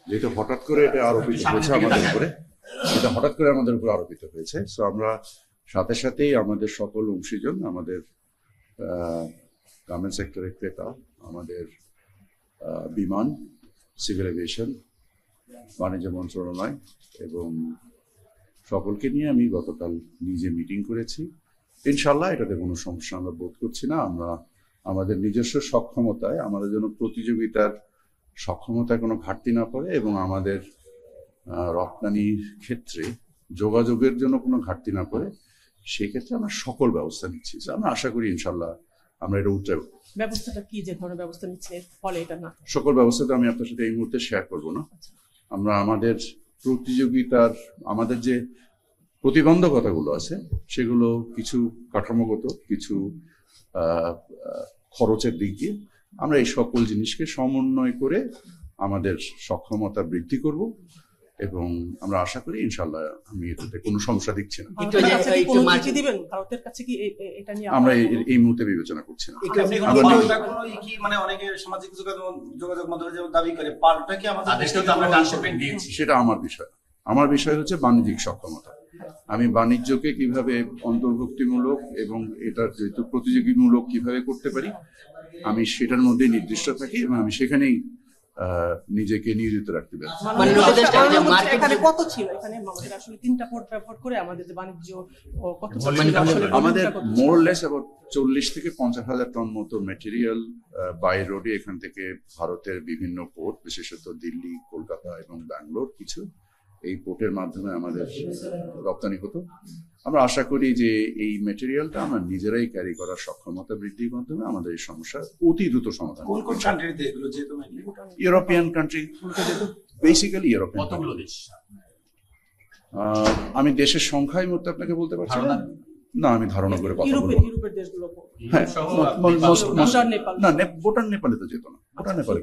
যেহেতু হঠাৎ করে এটা আরোপিত হয়েছে আমাদের উপরে, এটা হঠাৎ করে আমাদের উপর আরোপিত হয়েছে, সো আমরা সাথে সাথেই আমাদের সকল অংশীজন, আমাদের গার্মেন্ট সেক্টরের ক্রেতা, আমাদের বিমান, সিভিল এভিয়েশন, বাণিজ্য মন্ত্রণালয় এবং সকলকে নিয়ে আমি গতকাল নিজে মিটিং করেছি। ইনশাল্লাহ এটাতে কোনো সমস্যা আমরা বোধ করছি না। আমরা আমাদের নিজস্ব সক্ষমতায়, আমাদের জন্য প্রতিযোগিতার সক্ষমতায় কোনো ঘাটতি না পড়ে এবং আমাদের রপ্তানির ক্ষেত্রে যোগাযোগের জন্য কোনো ঘাটতি না পড়ে, সেই ক্ষেত্রে আমরা সকল ব্যবস্থা নিচ্ছি। আমরা আশা করি ইনশাল্লাহ আমরা এটা উঠতে পারবো। ব্যবস্থাটা কি, যে ধরনের ব্যবস্থা নিচ্ছেন ফলে এটা না? সকল ব্যবস্থা তো আমি আপনার সাথে এই মুহূর্তে শেয়ার করবো না। আমরা আমাদের প্রতিযোগিতার, আমাদের যে প্রতিবন্ধকতাগুলো আছে সেগুলো কিছু কাঠামোগত, কিছু খরচের দিক দিয়ে আমরা এই সকল জিনিসকে সমন্বয় করে আমাদের সক্ষমতা বৃদ্ধি করব এবং আমরা আশা করি ইনশাল্লাহ আমি এটাতে কোনো সমস্যা দেখছি না। আমরা এই মুহূর্তে বিবেচনা করছি না। সেটা আমার বিষয়। আমার বিষয় হচ্ছে বাণিজ্যিক সক্ষমতা। আমি বাণিজ্যকে কিভাবে অন্তর্ভুক্তিমূলক এবং এটার যেহেতু প্রতিযোগীমূলক কিভাবে করতে পারি, আমি সেটার মধ্যে নির্দিষ্ট থাকি এবং আমি সেখানেই নিজেকে নিয়োজিত রাখতে পারি। আমাদের মোরলেস অ্যাবাউট 40 থেকে 50,000 টন মতো ম্যাটেরিয়াল বাই রোডে এখান থেকে ভারতের বিভিন্ন পোর্ট, বিশেষত দিল্লি, কলকাতা এবং ব্যাঙ্গালোর, কিছু এই পোর্টের মাধ্যমে আমাদের রপ্তানি হতো। আমরা আশা করি যে এই ম্যাটেরিয়ালটা আমরা নিজেরাই ক্যারি করার সক্ষমতা বৃদ্ধির মাধ্যমে আমাদের এই সমস্যা অতি দ্রুত সমাধান। European country, basically European. আমি দেশের সংখ্যা এই মুহূর্তে আপনাকে বলতে পারছি না, আমি ধারণা করে কথা বলবো। হ্যাঁ, না, ভুটান নেপালে তো যেত না। ভুটান নেপালে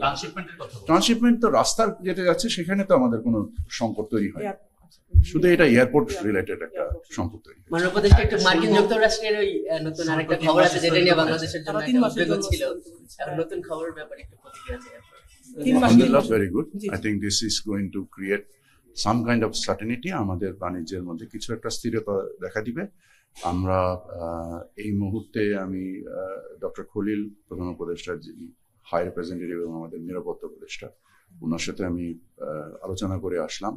ট্রান্সশিপমেন্ট তো রাস্তার যেতে যাচ্ছে, সেখানে তো আমাদের কোনো সংকট তৈরি হয়, শুধু এটা এয়ারপোর্ট রিলেটেড একটা সংকট তৈরি। মার্কিন যুক্তরাষ্ট্রের ওই নতুন আরেকটা খবর আছে যেটা নিয়ে বাংলাদেশের জন্য উদ্বেগ ছিল, নতুন খবরের ব্যাপারে একটু প্রতিক্রিয়া চাই। Alhamdulillah, very good. I think this is going to create some kind of certainty. আমাদের বাণিজ্যের মধ্যে কিছু একটা স্থিরতা দেখা দিবে। আমরা এই মুহূর্তে আমি ডক্টর খলিল, প্রধান উপদেষ্টা, যিনি হাই রিপ্রেজেন্টেটিভ এবং আমাদের নিরাপত্তা উপদেষ্টা, ওনার সাথে আমি আলোচনা করে আসলাম।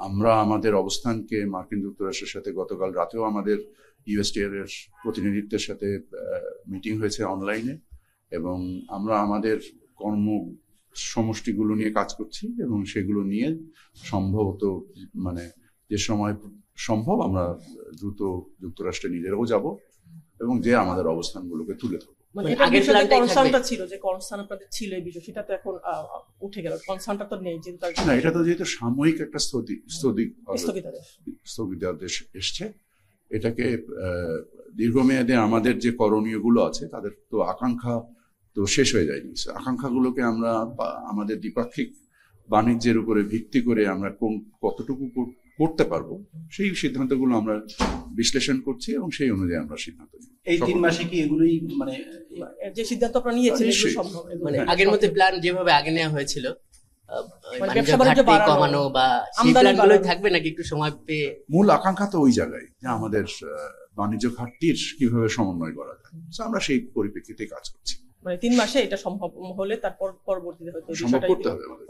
আমরা আমাদের অবস্থানকে মার্কিন যুক্তরাষ্ট্রের সাথে গতকাল রাতেও আমাদের ইউএসটিআর এর প্রতিনিধিত্বের সাথে মিটিং হয়েছে অনলাইনে এবং আমরা আমাদের কর্ম সমষ্টিগুলো নিয়ে কাজ করছি এবং সেগুলো নিয়ে সম্ভবত যে সময় সম্ভব আমরা দ্রুত যুক্তরাষ্ট্রে নিজেরাও যাব এবং যে আমাদের অবস্থানগুলোকে তুলে ধরবো। এটা তো যেহেতু সাময়িক একটা স্থগিতাদেশ এসছে, এটাকে দীর্ঘমেয়াদে আমাদের যে করণীয় গুলো আছে তাদের তো আকাঙ্ক্ষা তো শেষ হয়ে যায়নি। আকাঙ্ক্ষাগুলোকে আমরা আমাদের দ্বিপাক্ষিক বাণিজ্যের উপরে ভিত্তি করে আমরা কতটুকু করতে পারবো সেই সিদ্ধান্তগুলো আমরা বিশ্লেষণ করছি এবং সেই অনুযায়ী আমরা সিদ্ধান্ত নিই। এই 3 মাসে কি এগুলোই যে সিদ্ধান্ত আপনারা নিয়েছিলেন সম্ভব, আগের মতো প্ল্যান যেভাবে আগে নেওয়া হয়েছিল কমানো বা সেই প্ল্যানগুলোই থাকবে নাকি একটু সময় পেয়ে? মূল আকাঙ্ক্ষা তো ওই জায়গায় যে আমাদের বাণিজ্য ঘাটতির কিভাবে সমন্বয় করা যায়, আমরা সেই পরিপ্রেক্ষিতে কাজ করছি। 3 মাসে এটা সম্ভব হলে তারপর পরবর্তীতে হয়তো সম্ভব করতে হবে আমাদের।